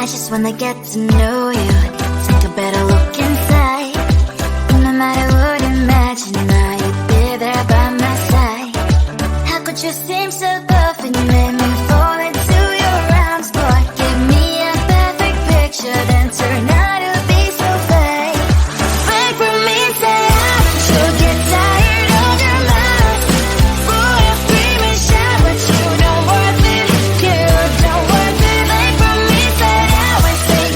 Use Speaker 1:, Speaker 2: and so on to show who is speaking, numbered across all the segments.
Speaker 1: I just wanna get to know you, take a better look inside. No matter what, imagine now you'd be there by my side. How could you seem so tough and you made me fall into your arms, boy? Give me a perfect picture, then turn out to be so fake. Fake for me, say you'll get tired of your mouth. Full of scream and shout, but you don't worth it. You don't worth it. Fake for me, say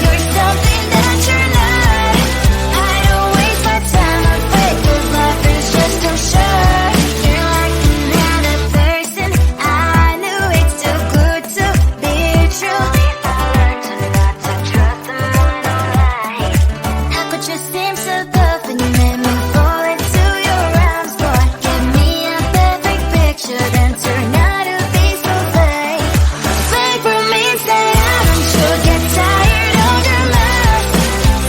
Speaker 1: you're something that you're not. I don't waste my time on fake, 'cause life is just too short. You're like another person. I knew it's too good to be true. I learned to not to trust them when I lie. How could you seem so tough and you made me fall into your arms, boy? Give me a perfect picture, then turn out to be so fake. Fake for me, say you'll get tired of your mouth.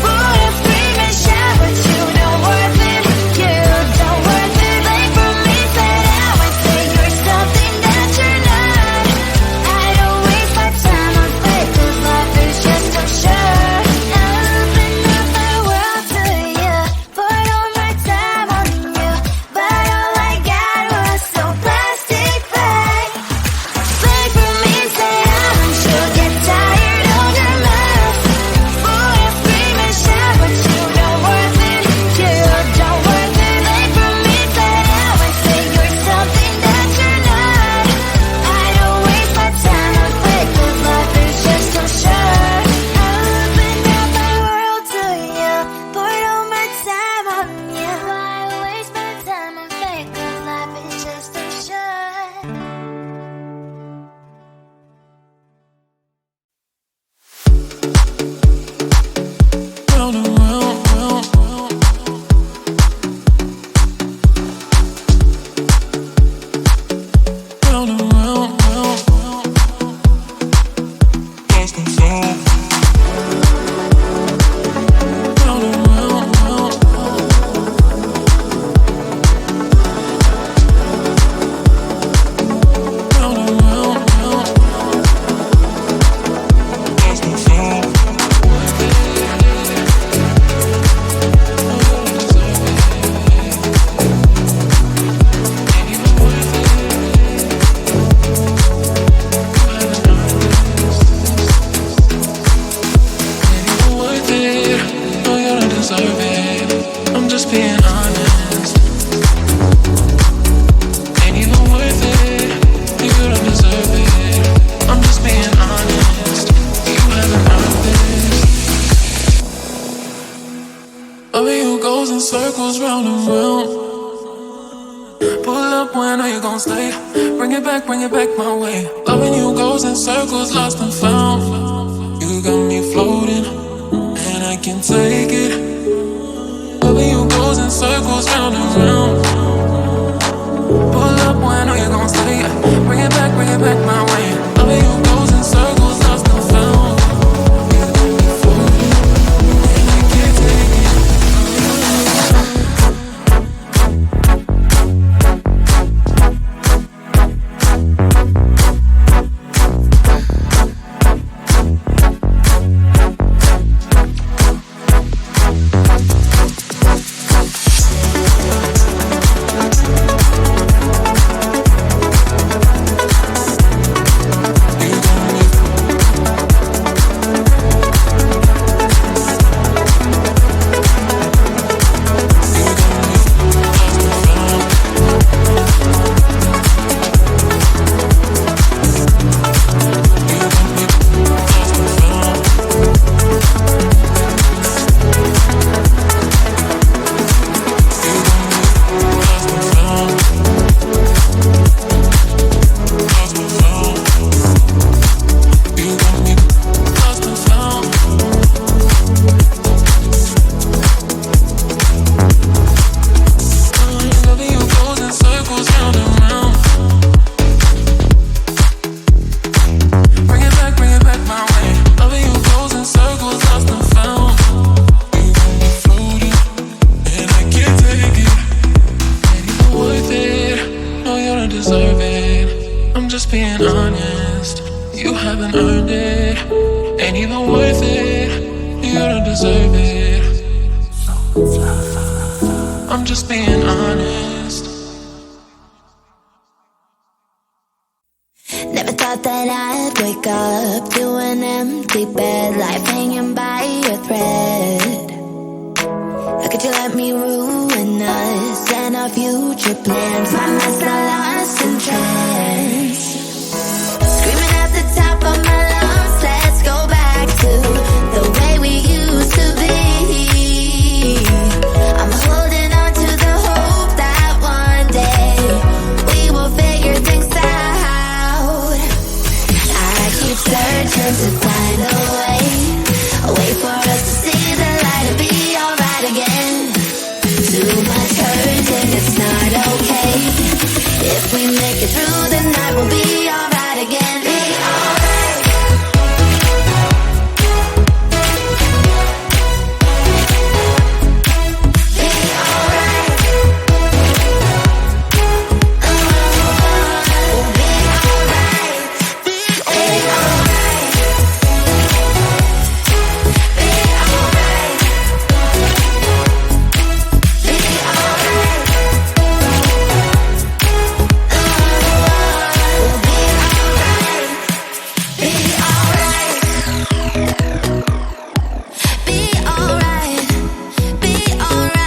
Speaker 1: Full of scream and shout, but you don't worth it. You don't worth it. Fake for me, say you're something that you're not. I don't waste my time on fake, 'cause life is just too short. Open up my world to you, put all my time on you, but all I got was so plastic fake. Fake for me, say you'll get tired of your mouth. Full of scream and shout, but you don't worth it. You don't worth it. Fake for me, say you're something that you're not. I don't waste my time on fake, 'cause life is just too short. Open up my world to you, put all my time on you. Why waste my time on fake, 'cause life is just too short.
Speaker 2: Round and round, round, round. Round and round, round, round. Lost and found. Round and round, round, round. Round and round, round. Lost and found. Worth it. No, you don't deserve it. I'm just being honest. Ain't even worth it. You don't deserve it. I'm just being honest. You haven't earned this. Loving you goes in circles round and round. Pull up, when are you gon' stay? Bring it back my way. Loving you goes in circles, lost and found. You got me floating, and I can take it. Loving you goes in circles round and round. Pull up, when are you gon' stay? Bring it back my way. Loving you goes in circles, lost and found. You got me floating, and I can't take it. deserve it. I'm just being honest.
Speaker 1: Never thought that I'd wake up to an empty bed, life hanging by a thread. How could you let me ruin us and our future plans? My mind's not lost in trance. Screaming at the top of my lungs, let's go back to the way we used to be. I'm holding on to the hope that one day we will figure things out. I keep searching to find a way for us to see the light and be alright again. Too much hurt and it's not okay. If we make it through the night, we'll be alright again. Be alright. Be alright. We'll be alright. Be alright. Be alright. Be alright. We'll be alright. Be alright. Be alright.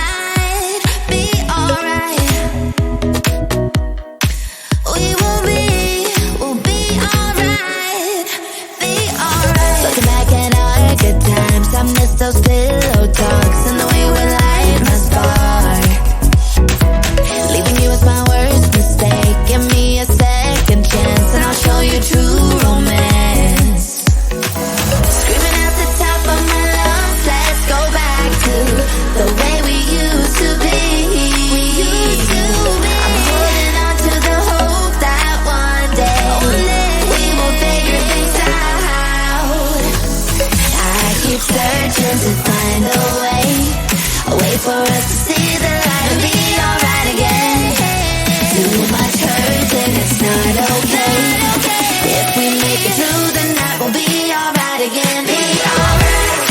Speaker 1: Be alright. Be alright. We'll be alright. Be alright. Looking back at our good times, I miss those pillow talks and the way we light my spark. Leaving you was my worst mistake. Give me a second chance and I'll show you true romance. Screaming at the top of my lungs, let's go back to the way we used to be. We used to be. I'm holding on to the hope that one day we will figure things out. I keep searching to find a way for us to see the light and be alright again. Too much hurt and it's not okay. If we make it through the night, we'll be alright again. Be alright.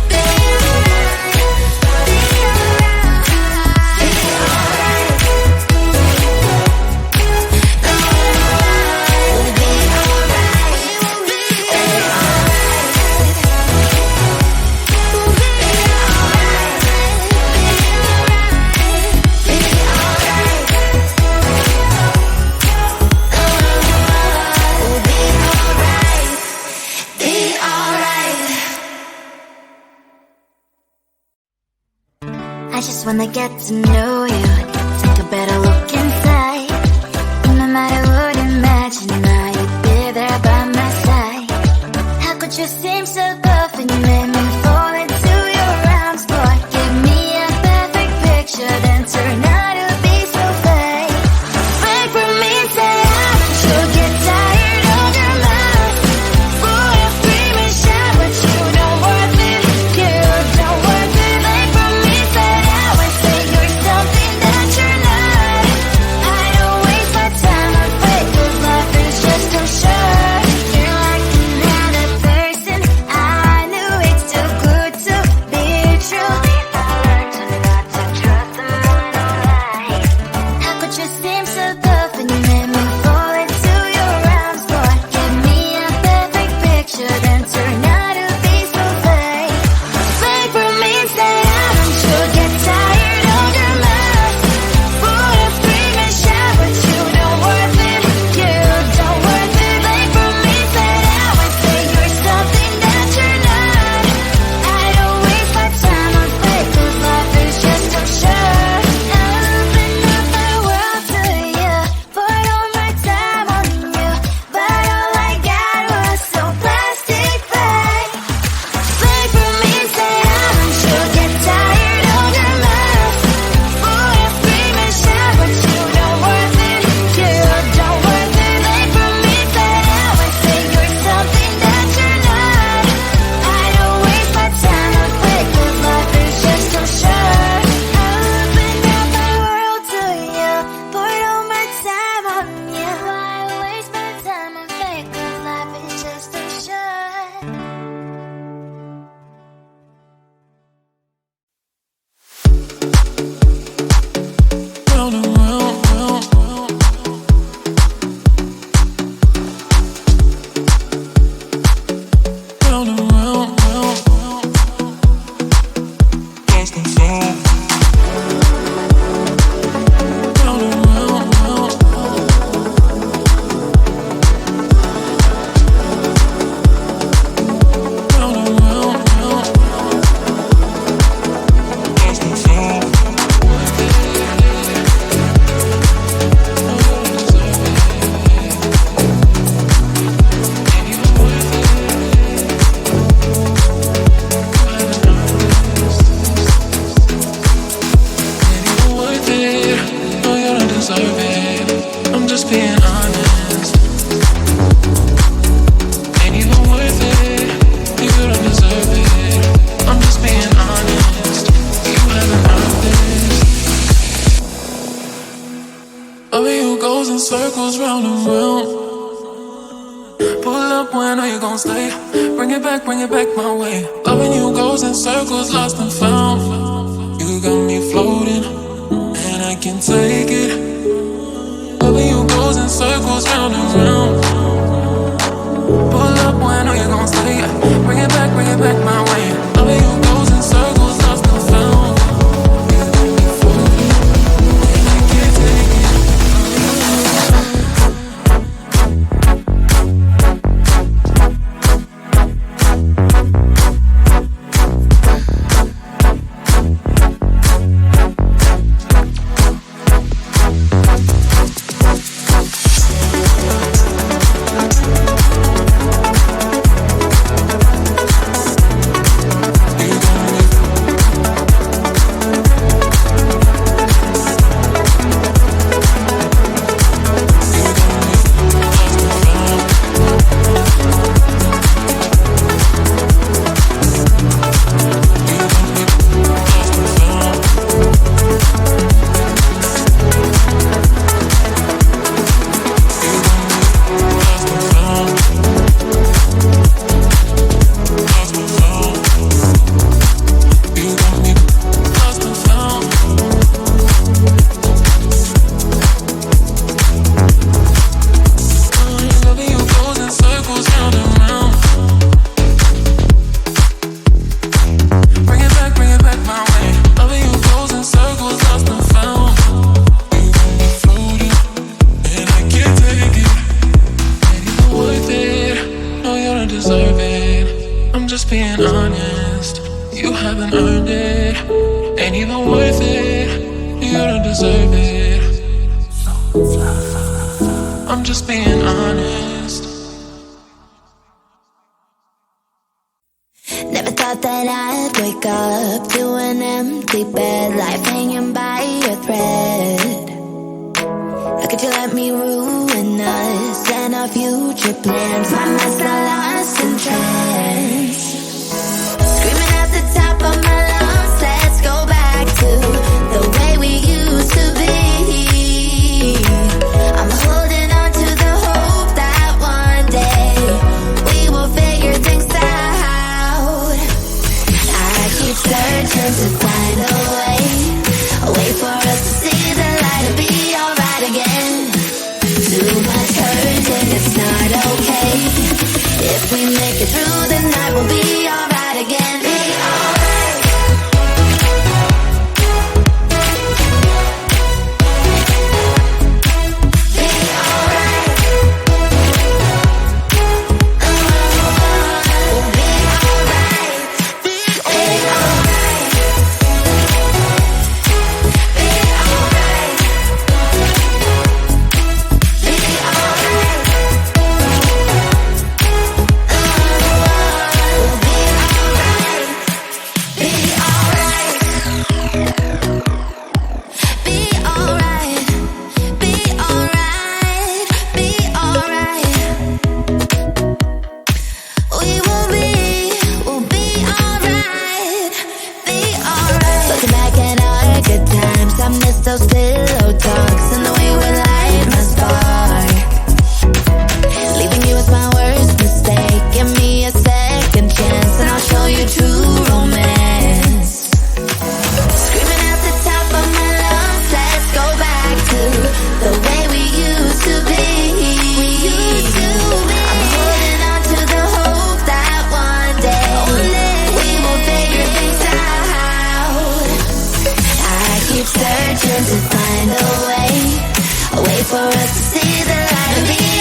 Speaker 1: Be alright. Be alright. Be alright. We'll be alright. We'll be alright. We'll be alright. Be alright. We'll be alright. Be alright. I just wanna get to know you, take a better look inside. No matter what, imagine I would be there by my side. How could you seem so tough and you made me fall into your arms, boy? Give me a perfect picture, then turn out to be so fake. Break from me, say you'll get tired of your mouth. Boy, I scream and shout, but you don't worth it. You don't worth it. Break from me, say you're something that you're not. I don't waste my time afraid, 'cause life is just too short. You're like another person I
Speaker 2: up when I know you gon' stay. Bring it back my way. Loving you goes in circles, lost and found. You got me floating, and I can take it. Loving you goes in circles, round and round. Pull up when I know you gon' stay. Bring it back my way. Loving you goes in circles, lost and found. You got me floating, and I can't take it.
Speaker 1: Searching to find a way for us to see the light and be